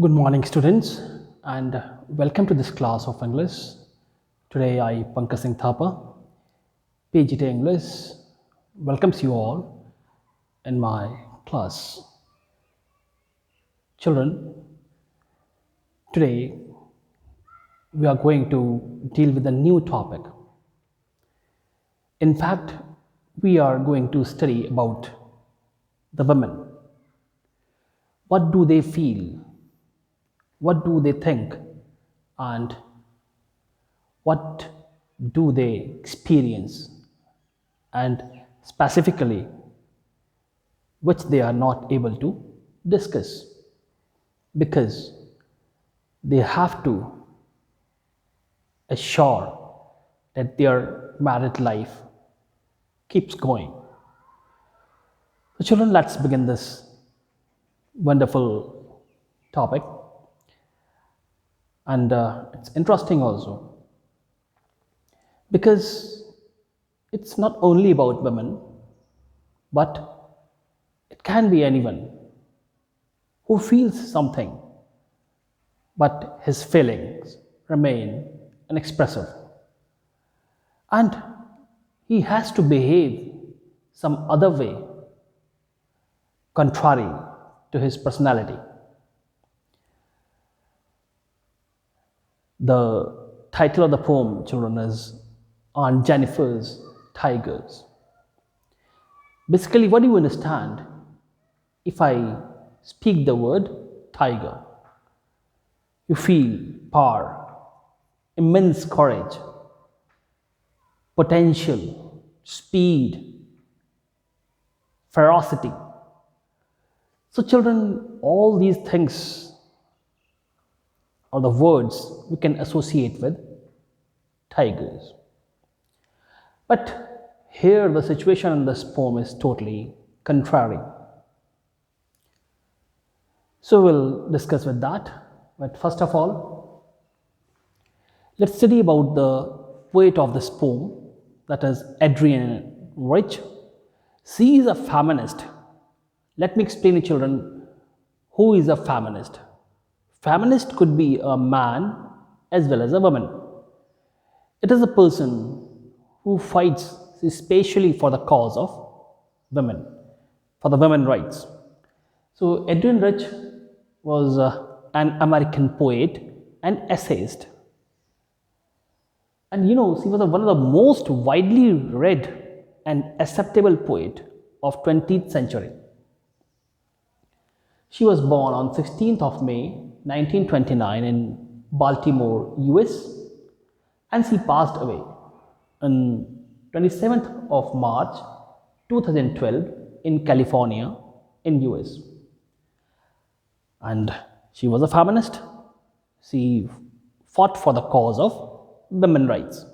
Good morning, students, and welcome to this class of English. Today, I, Pankaj Singh Thapa, PGT English, welcomes you all in my class. Children, today we are going to deal with a new topic. In fact, we are going to study about the women. What do they feel? What do they think? And what do they experience, and specifically which they are not able to discuss because they have to assure that their married life keeps going. So children, let's begin this wonderful topic, and it's interesting also because it's not only about women, but it can be anyone who feels something, but his feelings remain inexpressive. And he has to behave some other way, contrary to his personality. The title of the poem, children, is On Jennifer's Tigers. Basically, what do you understand if I speak the word tiger? You feel power, immense courage, potential, speed, ferocity. So, children, all these things are the words we can associate with tigers. But here the situation in this poem is totally contrary. So we'll discuss with that. But first of all, let's study about the poet of this poem, that is Adrienne Rich. She is a feminist. Let me explain to children who is a feminist. Feminist could be a man as well as a woman. It is a person who fights especially for the cause of women, for the women rights. So Adrienne Rich was an American poet and essayist. And she was one of the most widely read and acceptable poet of 20th century. She was born on 16th of May 1929 in Baltimore, US, and she passed away on 27th of March 2012 in California in US. And she was a feminist. She fought for the cause of women's rights.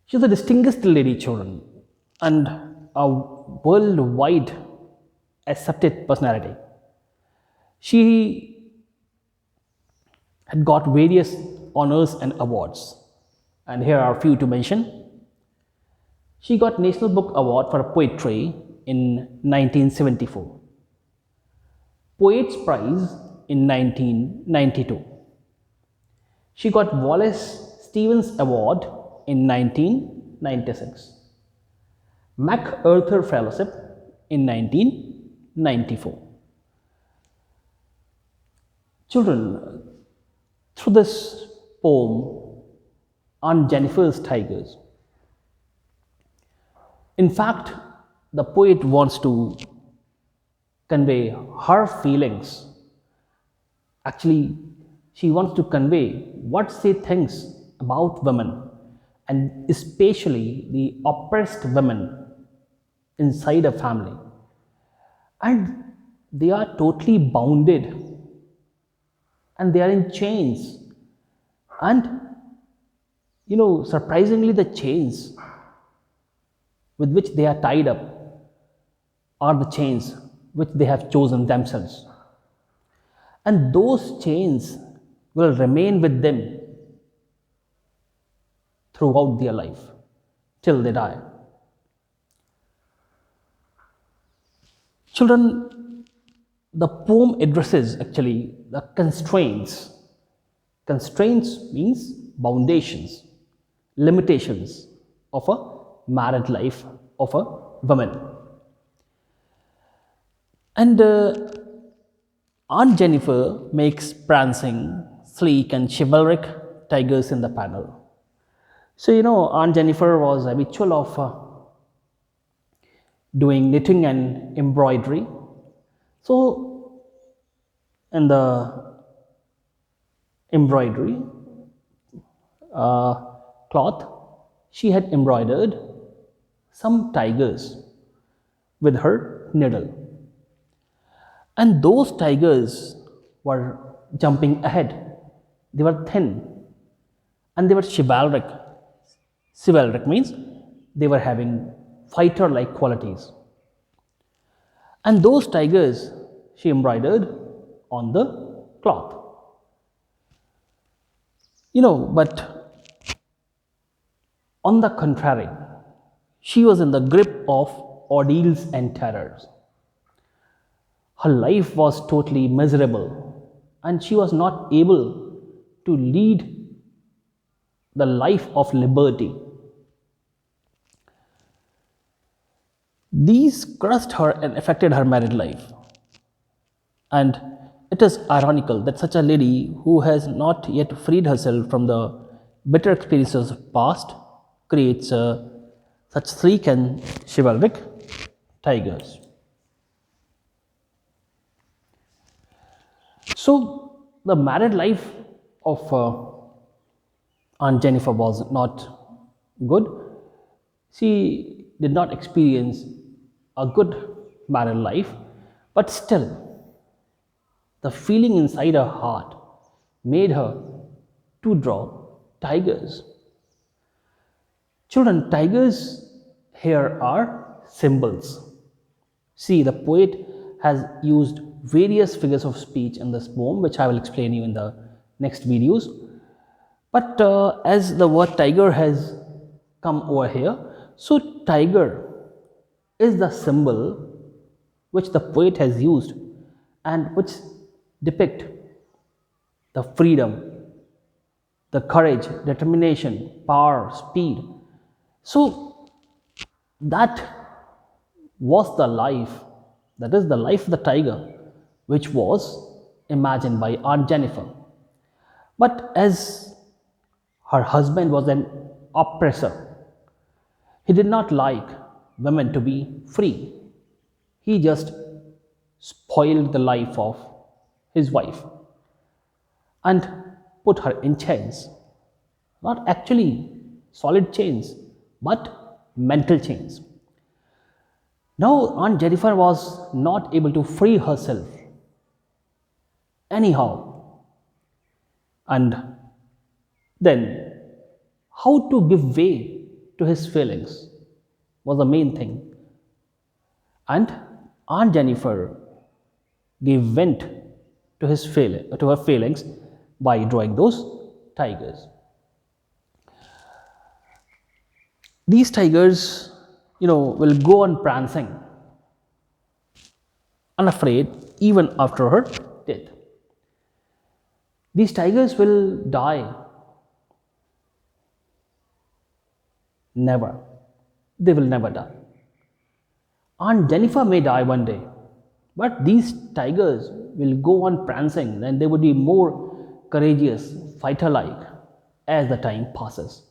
She was a distinguished lady, children, and a worldwide accepted personality. She had got various honors and awards, and here are a few to mention. She got National Book Award for Poetry in 1974, Poets Prize in 1992. She got Wallace Stevens Award in 1996, MacArthur Fellowship in 1994. Children, through this poem on Jennifer's Tigers, in fact, the poet wants to convey her feelings. Actually, she wants to convey what she thinks about women, and especially the oppressed women inside a family. And they are totally bounded, and they are in chains. And surprisingly, the chains with which they are tied up are the chains which they have chosen themselves. And those chains will remain with them throughout their life till they die. Children, the poem addresses actually the constraints. Constraints means foundations, limitations of a married life of a woman. And Aunt Jennifer makes prancing, sleek, and chivalric tigers in the panel. So, Aunt Jennifer was habitual of doing knitting and embroidery. So, in the embroidery uh, cloth, she had embroidered some tigers with her needle. And those tigers were jumping ahead. They were thin and they were chivalric. Chivalric means they were having fighter like qualities. And those tigers she embroidered on the cloth. But on the contrary, she was in the grip of ordeals and terrors. Her life was totally miserable, and she was not able to lead the life of liberty. These crushed her and affected her married life. And it is ironical that such a lady who has not yet freed herself from the bitter experiences of past creates such sleek and chivalric tigers. So the married life of Aunt Jennifer was not good. She did not experience a good married life, but still, the feeling inside her heart made her to draw tigers. Children, tigers here are symbols. See, the poet has used various figures of speech in this poem, which I will explain you in the next videos. But as the word tiger has come over here, so tiger is the symbol which the poet has used and which depict the freedom, the courage, determination, power, speed. So that was the life, that is the life of the tiger, which was imagined by Aunt Jennifer. But as her husband was an oppressor, he did not like women to be free. He just spoiled the life of his wife and put her in chains. Not actually solid chains, but mental chains. Now, Aunt Jennifer was not able to free herself anyhow. And then, how to give way to his feelings was the main thing. And Aunt Jennifer gave vent to to her feelings by drawing those tigers. These tigers, will go on prancing, unafraid even after her death. These tigers will die. Never. They will never die. Aunt Jennifer may die one day, but these tigers will go on prancing and they would be more courageous, fighter like as the time passes.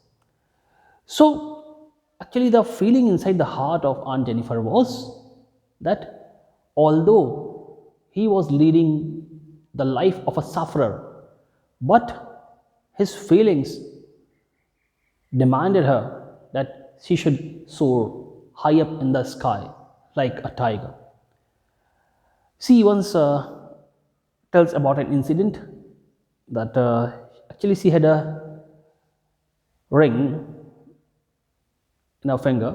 So, actually, the feeling inside the heart of Aunt Jennifer was that although he was leading the life of a sufferer, but his feelings demanded her that she should soar high up in the sky like a tiger. She once tells about an incident that actually she had a ring in her finger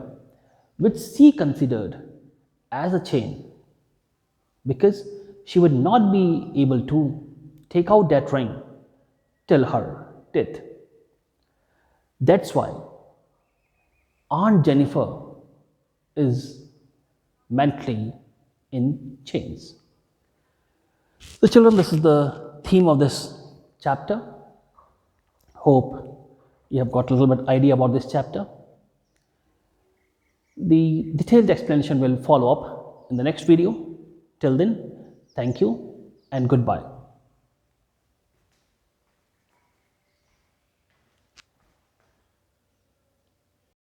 which she considered as a chain because she would not be able to take out that ring till her death. That's why Aunt Jennifer is mentally in chains. So children, this is the theme of this chapter. Hope you have got a little bit idea about this chapter. The detailed explanation will follow up in the next video. Till then, thank you and goodbye.